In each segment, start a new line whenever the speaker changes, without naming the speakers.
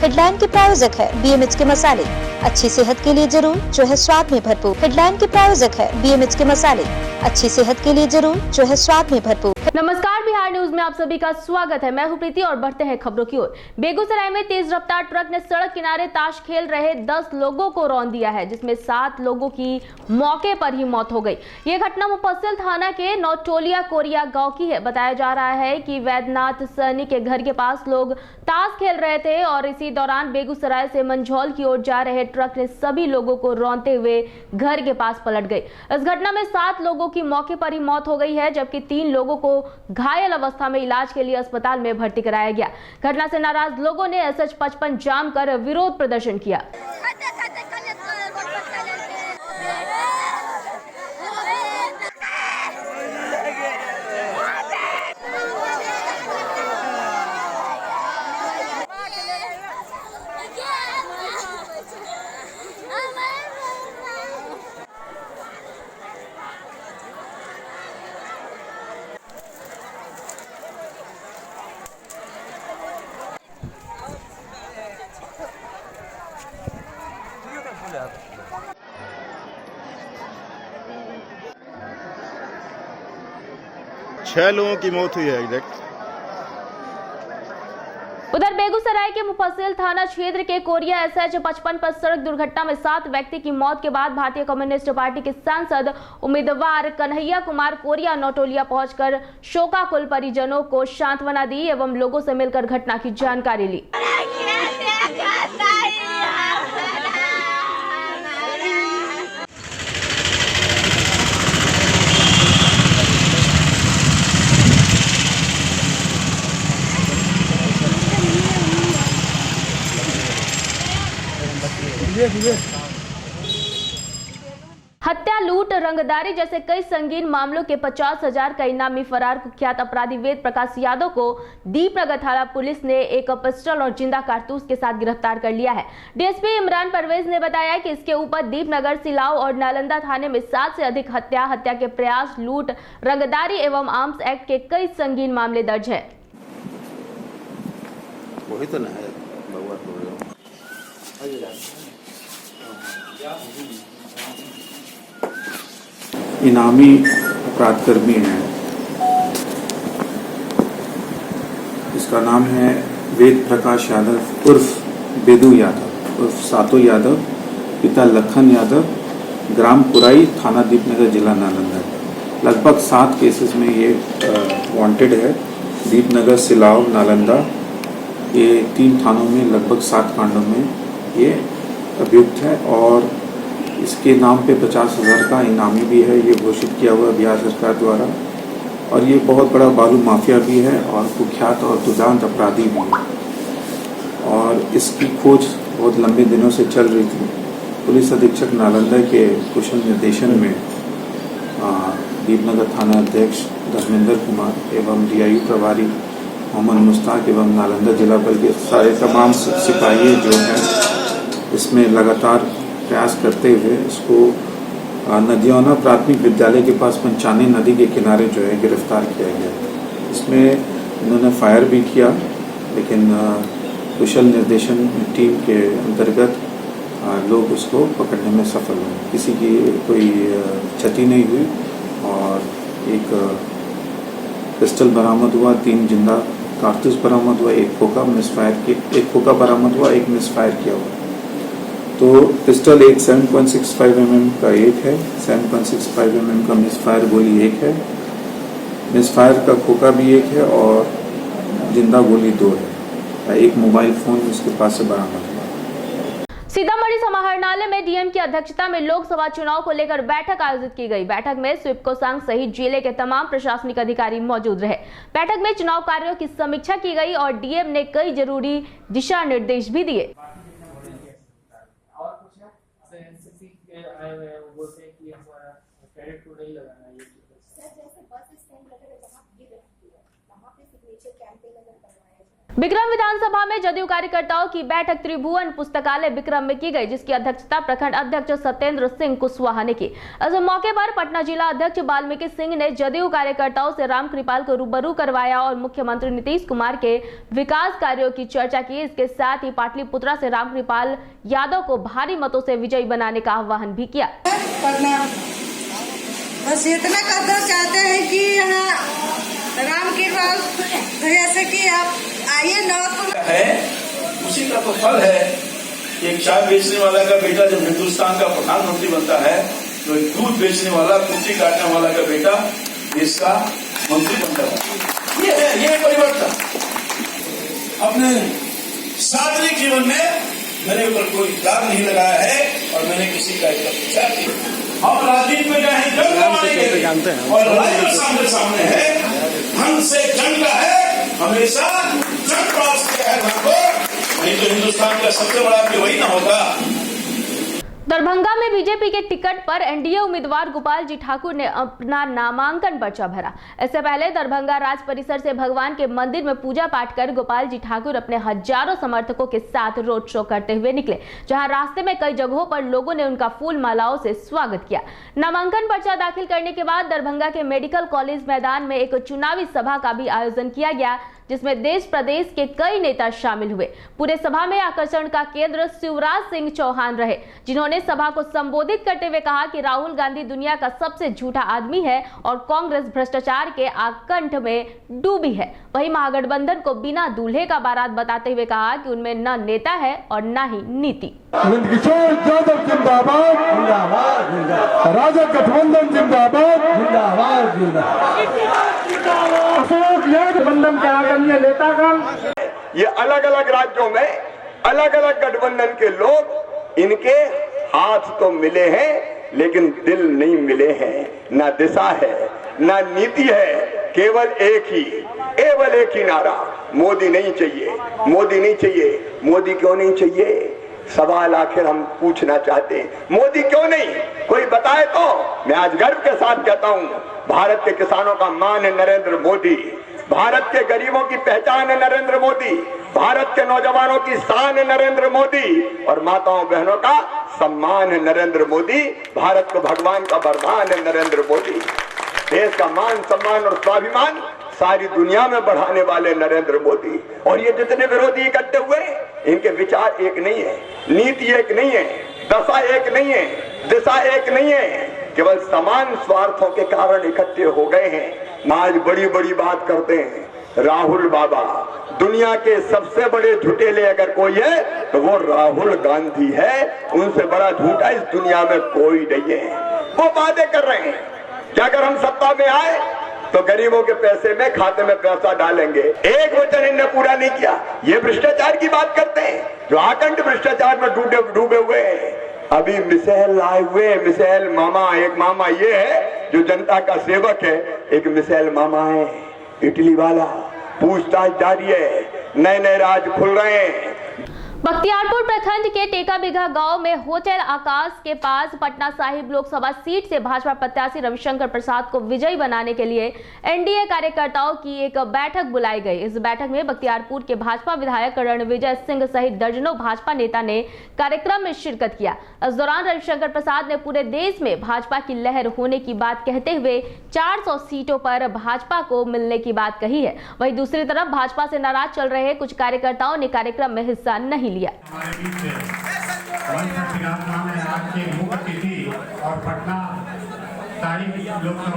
Headline के प्रायोजक है BMH के मसाले, अच्छी सेहत के लिए जरूर जो है स्वाद में भरपूर। हेडलाइन के प्रायोजक है BMH के मसाले, अच्छी सेहत के लिए जरूर जो है स्वाद में भरपूर।
नमस्कार, बिहार न्यूज में आप सभी का स्वागत है। मैं हूं प्रीति और बढ़ते हैं खबरों की ओर। बेगूसराय में तेज रफ्तार ट्रक ने सड़क किनारे ताश खेल रहे 10 लोगों को रौंद दिया है, जिसमें 7 लोगों की मौके पर ही मौत हो गई। ये घटना मुफस्सिल थाना के नौटोलिया कोरिया गांव की है। बताया जा रहा है कि वैद्यनाथ सहनी के घर के पास लोग ताश खेल रहे थे और इसी दौरान बेगूसराय से मंझौल की ओर जा रहे ट्रक ने सभी लोगों को रौंदते हुए घर के पास पलट गई। इस घटना में 7 लोगों की मौके पर ही मौत हो गई है, जबकि 3 लोगों को घायल अवस्था में इलाज के लिए अस्पताल में भर्ती कराया गया। घटना से नाराज लोगों ने SH 55 जाम कर विरोध प्रदर्शन किया।
छह लोगों की मौत हुई है एग्जैक्ट।
उधर बेगूसराय के मुफस्सिल थाना क्षेत्र के कोरिया SH 55 पर सड़क दुर्घटना में 7 व्यक्ति की मौत के बाद भारतीय कम्युनिस्ट पार्टी के सांसद उम्मीदवार कन्हैया कुमार कोरिया नौटोलिया पहुंचकर शोकाकुल परिजनों को सांत्वना दी एवं लोगों से मिलकर घटना की जानकारी ली। हत्या, लूट, रंगदारी जैसे कई संगीन मामलों के 50,000 का इनामी फरार कुख्यात अपराधी वेद प्रकाश यादव को दीपनगर थाना पुलिस ने एक पिस्टल और जिंदा कारतूस के साथ गिरफ्तार कर लिया है। DSP इमरान परवेज ने बताया कि इसके ऊपर दीपनगर, सिलाव और नालंदा थाने में 7 से अधिक हत्या, हत्या के प्रयास, लूट, रंगदारी एवं आर्म्स एक्ट के कई संगीन मामले दर्ज है।
वही तो ना है
इनामी अपराधकर्मी है। इसका नाम है वेद प्रकाश यादव उर्फ बेदू यादव उर्फ सातो यादव, पिता लखन यादव, ग्राम पुराई, थाना दीपनगर, जिला नालंदा। लगभग 7 केसेस में ये वांटेड है। दीपनगर, सिलाव, नालंदा, ये 3 थानों में लगभग 7 कांडों में ये अभियुक्त है और इसके नाम पे 50,000 का इनामी भी है, ये घोषित किया हुआ बिहार सरकार द्वारा। और ये बहुत बड़ा बालू माफिया भी है और कुख्यात और दुर्दांत अपराधी भी है और इसकी खोज बहुत लंबे दिनों से चल रही थी। पुलिस अधीक्षक नालंदा के कुशल निर्देशन में दीपनगर थाना अध्यक्ष धर्मेंद्र कुमार एवं DIU प्रभारी मोहम्मद मुश्ताक एवं नालंदा जिला बल के सारे तमाम सिपाही जो हैं इसमें लगातार प्रयास करते हुए इसको नदियाना प्राथमिक विद्यालय के पास पंचानी नदी के किनारे जो है गिरफ्तार किया गया। इसमें इन्होंने फायर भी किया, लेकिन कुशल निर्देशन टीम के अंतर्गत लोग उसको पकड़ने में सफल हुए। किसी की कोई क्षति नहीं हुई और एक पिस्टल बरामद हुआ, 3 जिंदा कारतूस बरामद हुआ, एक खोखा बरामद हुआ, एक मिसफायर किया हुआ। तो पिस्टल एक 7.65 mm का एक है, 7.65 mm का मिसफायर गोली एक है, मिसफायर का खोखा भी एक है और जिंदा गोली 2 है। एक मोबाइल फोन इसके पास से बरामद हुआ।
सीतामढ़ी समाहरणालय में डीएम की अध्यक्षता में लोकसभा चुनाव को लेकर बैठक आयोजित की गई। बैठक में स्वीप कोषांग सहित जिले के तमाम प्रशासनिक अधिकारी मौजूद रहे। बैठक में चुनाव कार्यों की समीक्षा की गई और डीएम ने कई जरूरी दिशा निर्देश भी दिए। बिक्रम विधानसभा में जदयू कार्यकर्ताओं की बैठक त्रिभुवन पुस्तकालय बिक्रम में की गई, जिसकी अध्यक्षता प्रखंड अध्यक्ष सत्येंद्र सिंह कुशवाहा ने की। इस मौके पर पटना जिला अध्यक्ष वाल्मीकि सिंह ने जदयू कार्यकर्ताओं से रामकृपाल को रूबरू करवाया और मुख्यमंत्री नीतीश कुमार के विकास कार्यों की चर्चा की। इसके साथ ही पाटलिपुत्रा से रामकृपाल यादव को भारी मतों से विजयी बनाने का आह्वान भी किया।
बस इतना करना चाहते हैं कि यहाँ रामकृपाल जैसे कि आप आइए न
है, उसी का तो फल है। एक चाय बेचने वाला का बेटा जब हिंदुस्तान का प्रधानमंत्री बनता है, तो एक दूध बेचने वाला, कुट्टी काटने वाला का बेटा देश का मंत्री बनता है। ये परिवर्तन अपने सार्वजनिक जीवन में मेरे ऊपर कोई दाग नहीं लगाया है और मैंने किसी का प्रचार किया। हम राजनीति में गए हैं, जंग लड़ाएंगे और लड़ाई सामने है, धन से जंग का है, हमेशा जंग पास किया है धन को, नहीं तो हिंदुस्तान का सबसे बड़ा भी वही ना होगा।
दरभंगा में बीजेपी के टिकट पर एनडीए उम्मीदवार गोपाल जी ठाकुर ने अपना नामांकन पर्चा भरा। इससे पहले दरभंगा राज परिसर से भगवान के मंदिर में पूजा पाठ कर गोपाल जी ठाकुर अपने हजारों समर्थकों के साथ रोड शो करते हुए निकले, जहां रास्ते में कई जगहों पर लोगों ने उनका फूल मालाओं से स्वागत किया। नामांकन पर्चा दाखिल करने के बाद दरभंगा के मेडिकल कॉलेज मैदान में एक चुनावी सभा का भी आयोजन किया गया, जिसमें देश प्रदेश के कई नेता शामिल हुए। पूरे सभा में आकर्षण का केंद्र शिवराज सिंह चौहान रहे, जिन्होंने सभा को संबोधित करते हुए कहा कि राहुल गांधी दुनिया का सबसे झूठा आदमी है और कांग्रेस भ्रष्टाचार के आकंठ में डूबी है। वहीं महागठबंधन को बिना दूल्हे का बारात बताते हुए कहा कि उनमें न नेता है और न ही नीति।
नंदकिशोर यादव जिंदाबाद, राजग गठबंधन जिंदाबाद, अशोक गठबंधन के आदरणीय नेतागण।
ये अलग अलग राज्यों में अलग अलग गठबंधन के लोग, इनके हाथ तो मिले हैं लेकिन दिल नहीं मिले हैं। ना दिशा है, ना नीति है, केवल एक ही नारा, मोदी नहीं चाहिए, मोदी नहीं चाहिए। मोदी क्यों नहीं चाहिए? सवाल आखिर हम पूछना चाहते हैं, मोदी क्यों नहीं? कोई बताए तो। मैं आज गर्व के साथ कहता हूं, भारत के किसानों का मान है नरेंद्र मोदी, भारत के गरीबों की पहचान है नरेंद्र मोदी, भारत के नौजवानों की शान है नरेंद्र मोदी और माताओं बहनों का सम्मान है नरेंद्र मोदी, भारत को भगवान का वरदान है नरेंद्र मोदी। देश का मान सम्मान और स्वाभिमान सारी दुनिया में बढ़ाने वाले नरेंद्र मोदी। और ये जितने विरोधी इकट्ठे हुए, इनके विचार एक नहीं है, नीति एक नहीं है, दशा एक नहीं है, दिशा एक नहीं है, केवल समान स्वार्थों के कारण इकट्ठे हो गए हैं। आज बड़ी बड़ी बात करते हैं। राहुल बाबा, दुनिया के सबसे बड़े झूठेले अगर कोई है तो वो राहुल गांधी है। उनसे बड़ा झूठा इस दुनिया में कोई नहीं है। वो वादे कर रहे हैं कि अगर हम सत्ता में आए तो गरीबों के पैसे में, खाते में पैसा डालेंगे। एक वचन इन्हें पूरा नहीं किया। ये भ्रष्टाचार की बात करते हैं, जो आकंठ भ्रष्टाचार में डूबे हुए हैं। अभी मिसाइल आए हुए, मिसाइल मामा, एक मामा ये है जो जनता का सेवक है, एक मिसाइल मामा है इटली वाला। पूछताछ जारी है, नए नए राज खुल रहे हैं।
बख्तियारपुर प्रखंड के टेका बिघा गांव में होटल आकाश के पास पटना साहिब लोकसभा सीट से भाजपा प्रत्याशी रविशंकर प्रसाद को विजयी बनाने के लिए एनडीए कार्यकर्ताओं की एक बैठक बुलाई गई। इस बैठक में बख्तियारपुर के भाजपा विधायक रणविजय सिंह सहित दर्जनों भाजपा नेता ने कार्यक्रम में शिरकत किया। इस दौरान रविशंकर प्रसाद ने पूरे देश में भाजपा की लहर होने की बात कहते हुए 400 सीटों पर भाजपा को मिलने की बात कही है। वहीं दूसरी तरफ भाजपा से नाराज चल रहे कुछ कार्यकर्ताओं ने कार्यक्रम में हिस्सा नहीं लिया।
हमारे बीच से में आज के मुख्य अतिथि और पटना साहिब लोकसभा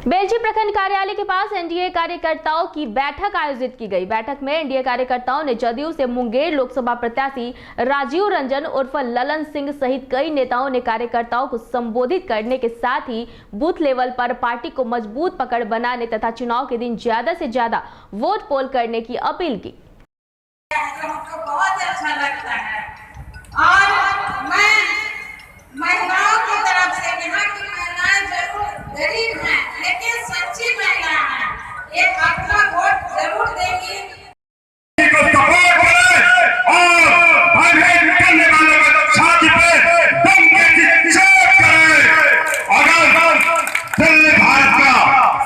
बेलछी प्रखंड कार्यालय के पास एनडीए कार्यकर्ताओं की बैठक आयोजित की गई। बैठक में एनडीए कार्यकर्ताओं ने जदयू से मुंगेर लोकसभा प्रत्याशी राजीव रंजन उर्फ ललन सिंह सहित कई नेताओं ने कार्यकर्ताओं को संबोधित करने के साथ ही बूथ लेवल पर पार्टी को मजबूत पकड़ बनाने तथा चुनाव के दिन ज्यादा से ज्यादा वोट पोल करने की अपील की।
बहुत अच्छा लगता है और मैं महिलाओं की तरफ से, यहाँ की महिलाएं जरूर गरीब हैं लेकिन सच्ची महिला हैं, एक अपना वोट जरूर देंगी।
को सपोर्ट करें और भाई निकलने वालों को छाती पे दम के चोट करें। अगर दिल्ली भारत का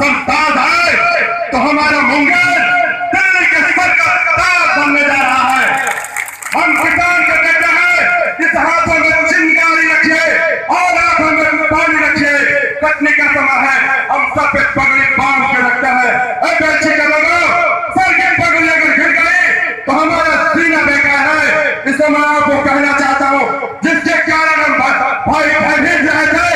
संतान है तो हमारा मुंगेर दिल्ली के सर का ताज बनने जा रहा है। हम किसान को कहते हैं इस हाथों में चिंगारी रखिए और आंखों में पानी रखिए, कटने का समय है। हम सब पे पगड़ी बांध के रखते हैं। अच्छी का लोगों सर की पगड़ी अगर गिर गई तो हमारा सीना बेकार है। इससे मैं आपको कहना चाहता हूँ जिसके कारण हम भाई बहन रहे थे,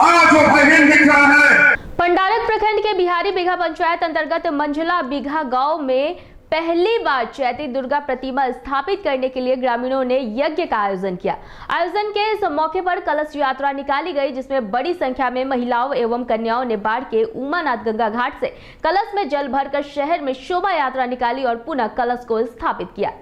आज वो बहन दिख रहा है।
पंडारक प्रखंड के बिहारी बीघा पंचायत अंतर्गत मंझला बीघा गांव में पहली बार चैती दुर्गा प्रतिमा स्थापित करने के लिए ग्रामीणों ने यज्ञ का आयोजन किया। आयोजन के इस मौके पर कलश यात्रा निकाली गई, जिसमें बड़ी संख्या में महिलाओं एवं कन्याओं ने बाढ़ के उमानाथ गंगा घाट से कलश में जल भरकर शहर में शोभा यात्रा निकाली और पुनः कलश को स्थापित किया।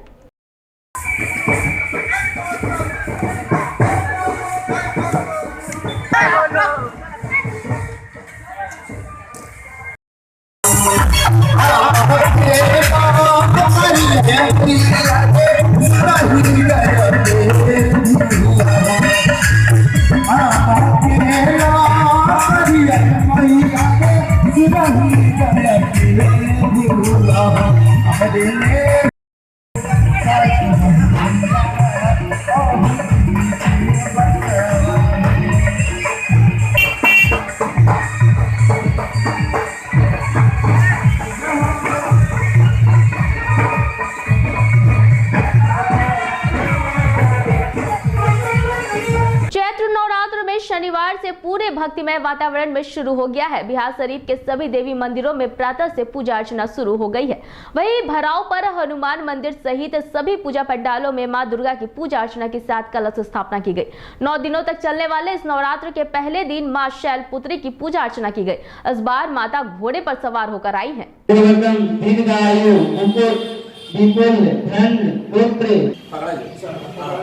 शनिवार से पूरे भक्तिमय वातावरण में शुरू हो गया है। बिहार शरीफ के सभी देवी मंदिरों में प्रातः से पूजा अर्चना शुरू हो गई है। वहीं भराव पर हनुमान मंदिर सहित सभी पूजा पंडालों में मां दुर्गा की पूजा अर्चना के साथ कलश स्थापना की गई। 9 दिनों तक चलने वाले इस नवरात्र के पहले दिन मां शैलपुत्री की पूजा अर्चना की गई। इस बार माता घोड़े पर सवार होकर आई है।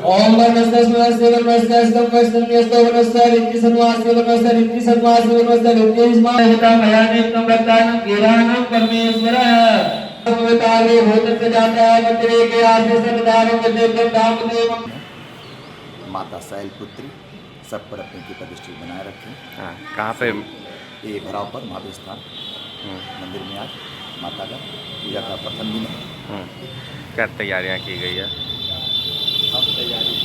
ओम नमस्ते नमस्ते नमस्ते नमस्ते नमस्ते रिद्धि सन्वास नमस्ते रिद्धि सन्वास नमस्ते रिद्धि स्मारता भयानि तम्रतान गिरानं परमेश्वरः भगवताले भूत जाता है मंदिरे के आगे सदारों के देव धाम देव
माता शैलपुत्री सब पर अपनी कृपा दृष्टि बनाए रखें।
कहाँ पे?
ये भराव पर महावीर स्थान मंदिर में आज माता का पूजा का प्रथम दिन है।
क्या तैयारियां की गई है?
अब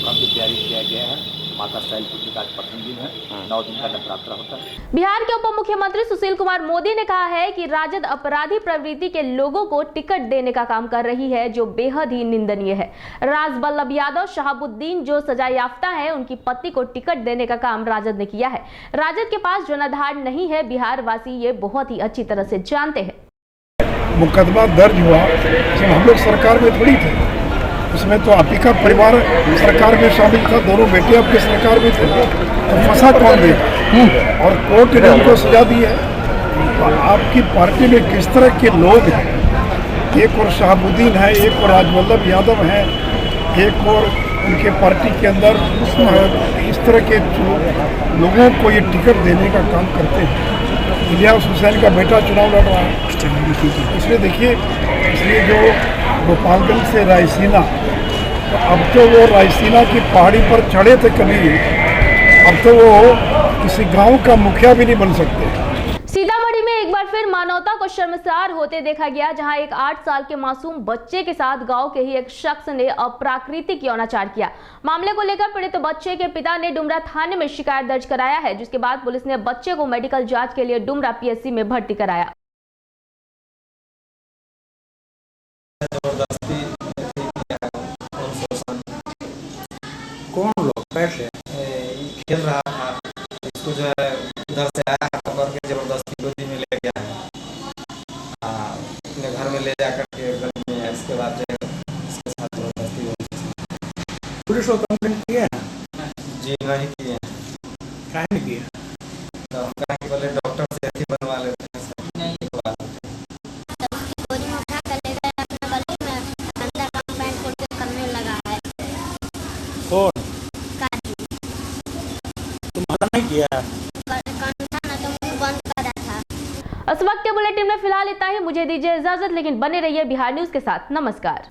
काफी तैयारी किया गया है। माता शैलपुत्री का प्रथम दिन है। 9 दिन का नवरात्र होता है।
बिहार के उप मुख्यमंत्री सुशील कुमार मोदी ने कहा है कि राजद अपराधी प्रवृत्ति के लोगों को टिकट देने का काम कर रही है, जो बेहद ही निंदनीय है। राजबल्लभ यादव, शहाबुद्दीन जो सजा याफ्ता है, उनकी पत्नी को टिकट देने का काम राजद ने किया है। राजद के पास जनाधार नहीं है, बिहार वासी ये बहुत ही अच्छी तरह से जानते हैं।
मुकदमा दर्ज हुआ जब हम लोग सरकार में थोड़ी थे, उसमें तो आपी का परिवार सरकार में शामिल था, दोनों बेटे आपके सरकार में थे, तो फंसा कौन देगा? और कोर्ट ने उनको सजा दी है। आपकी पार्टी में किस तरह के लोग हैं? एक और शहाबुद्दीन है, एक और राजवल्लभ यादव है, एक और उनके पार्टी के अंदर इस तरह के लोगों को ये टिकट देने का काम करते हैं। इलियास हुसैन का बेटा चुनाव लड़ रहा है, इसलिए देखिए, इसलिए जो गोपालगंज से रायसीना, तो अब तो वो रायसीना की पहाड़ी पर चढ़े थे कभी, अब तो वो किसी गांव का मुखिया भी नहीं बन सकते।
सीतामढ़ी में एक बार फिर मानवता को शर्मसार होते देखा गया, जहां एक 8 साल के मासूम बच्चे के साथ गांव के ही एक शख्स ने अप्राकृतिक यौनाचार किया। मामले को लेकर पीड़ित बच्चे के पिता ने डुमरा थाने में शिकायत दर्ज कराया है, जिसके बाद पुलिस ने बच्चे को मेडिकल जांच के लिए डुमरा पीएचसी में भर्ती कराया।
कौन लोग पैसे खेल रहा था, इसको जो है उधर से आया पकड़ के जबरदस्ती गोदी में ले गया है, अपने घर में ले जाकर के गली में, इसके बाद जो इसके साथ जबरदस्ती हो।
पुलिस को कंप्लेंट किए हैं?
जी नहीं किए हैं।
क्या नहीं किया?
तो हम कहें बोले डॉक्टर से अथी बनवा लेते हैं सर। नहीं
कौन?
इस वक्त के बुलेटिन में फिलहाल इतना ही। मुझे दीजिए इजाजत, लेकिन बने रहिए बिहार न्यूज के साथ। नमस्कार।